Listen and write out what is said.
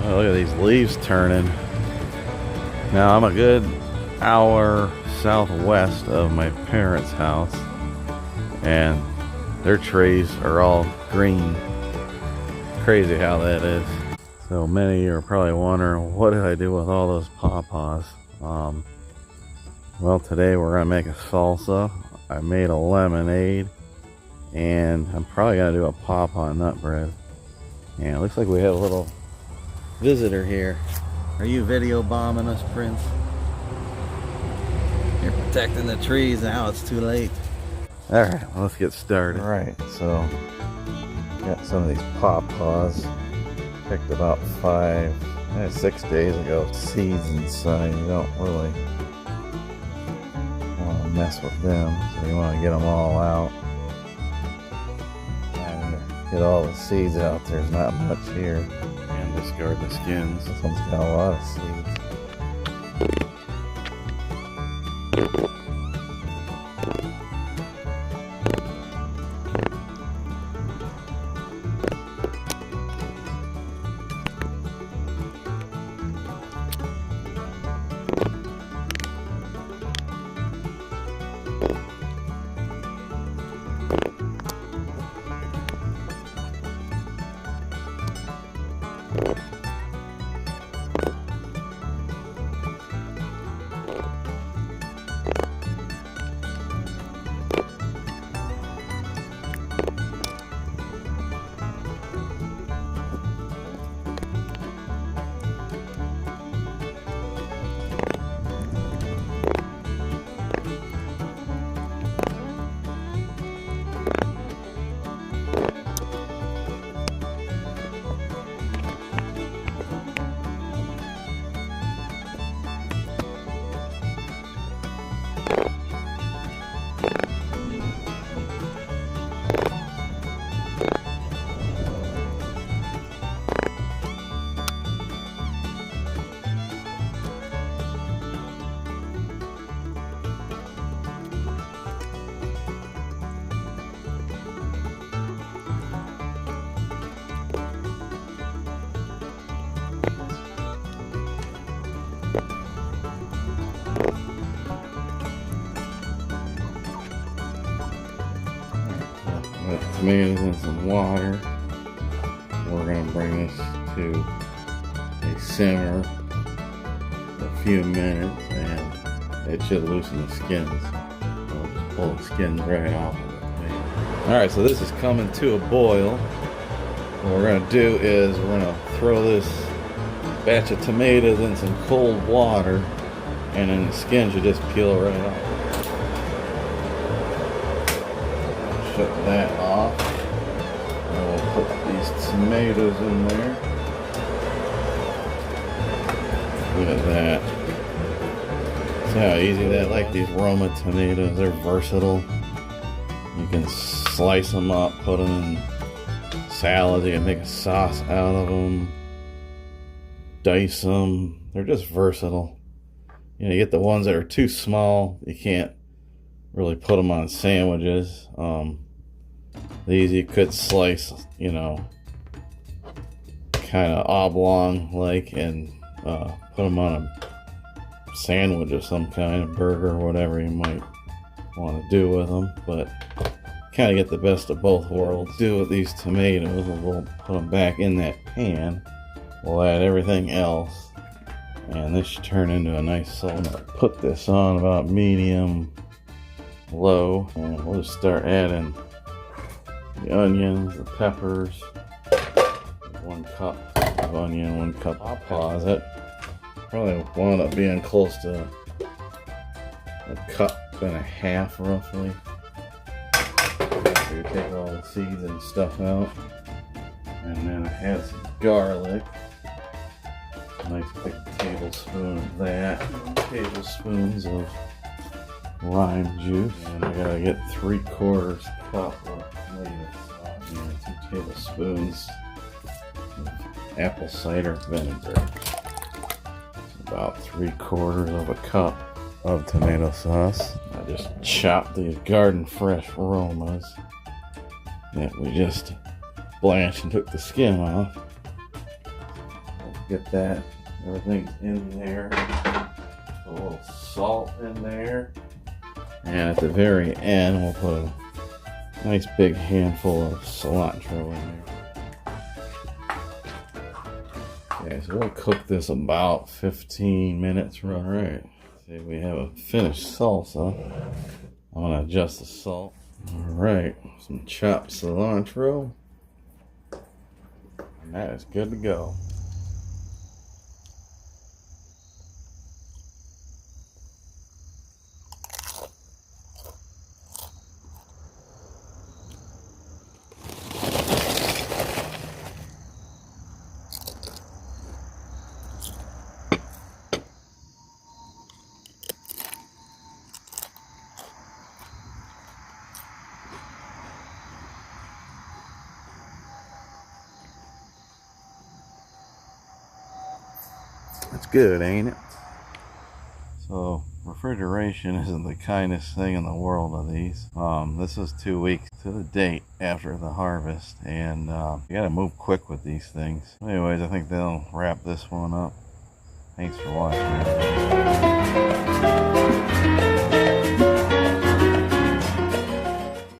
Oh, look at these leaves turning. Now I'm a good hour southwest of my parents' house, and their trees are all green. Crazy how that is. So many of you are probably wondering, what did I do with all those pawpaws? Well, today we're gonna make a salsa. I made a lemonade, and I'm probably gonna do a pawpaw nut bread. And it looks like we have a little visitor here. Are you video bombing us, Prince? You're protecting the trees now, it's too late. Alright, let's get started. Alright, so got some of these pawpaws. Picked about 6 days ago. Seeds inside, you don't really want to mess with them, so you want to get them all out. And get all the seeds out. There's not much here. And discard the skins. This one's got a lot of seeds. With tomatoes and some water, we're going to bring this to a simmer for a few minutes, and it should loosen the skins. We'll just pull the skins right off of it. Alright, so this is coming to a boil. What we're going to do is we're going to throw this batch of tomatoes in some cold water, and then the skins should just peel right off. Shut that off, and we'll put these tomatoes in there. Look at that. See how easy that, like these Roma tomatoes, they're versatile. You can slice them up, put them in salads, you can make a sauce out of them, dice them, they're just versatile. You know, you get the ones that are too small, you can't really put them on sandwiches. These you could slice, you know, kind of oblong like, and put them on a sandwich of some kind, a burger or whatever you might want to do with them. But kind of get the best of both worlds. Do with these tomatoes, we'll put them back in that pan. We'll add everything else, and this should turn into a nice salsa. Put this on about medium low, and we'll just start adding the onions, the peppers, 1 cup of onion, 1 cup of pawpaws. That probably wound up being close to a cup and a half roughly. After you take all the seeds and stuff out, and then I had some garlic, a nice big tablespoon of that, 2 tablespoons of lime juice, and I gotta get 3/4 cup of tomato sauce and 2 tablespoons of apple cider vinegar. About 3/4 of a cup of tomato sauce. I just chopped these garden fresh Romas that we just blanched and took the skin off. Get that, everything's in there. A little salt in there. And at the very end, we'll put a nice big handful of cilantro in there. Okay, so we'll cook this about 15 minutes. All right, see, we have a finished salsa. I'm gonna adjust the salt. All right, some chopped cilantro. And that is good to go. It's good, ain't it? So refrigeration isn't the kindest thing in the world of these. This is 2 weeks to the date after the harvest, and you gotta move quick with these things. Anyways, I think they'll wrap this one up. Thanks for watching.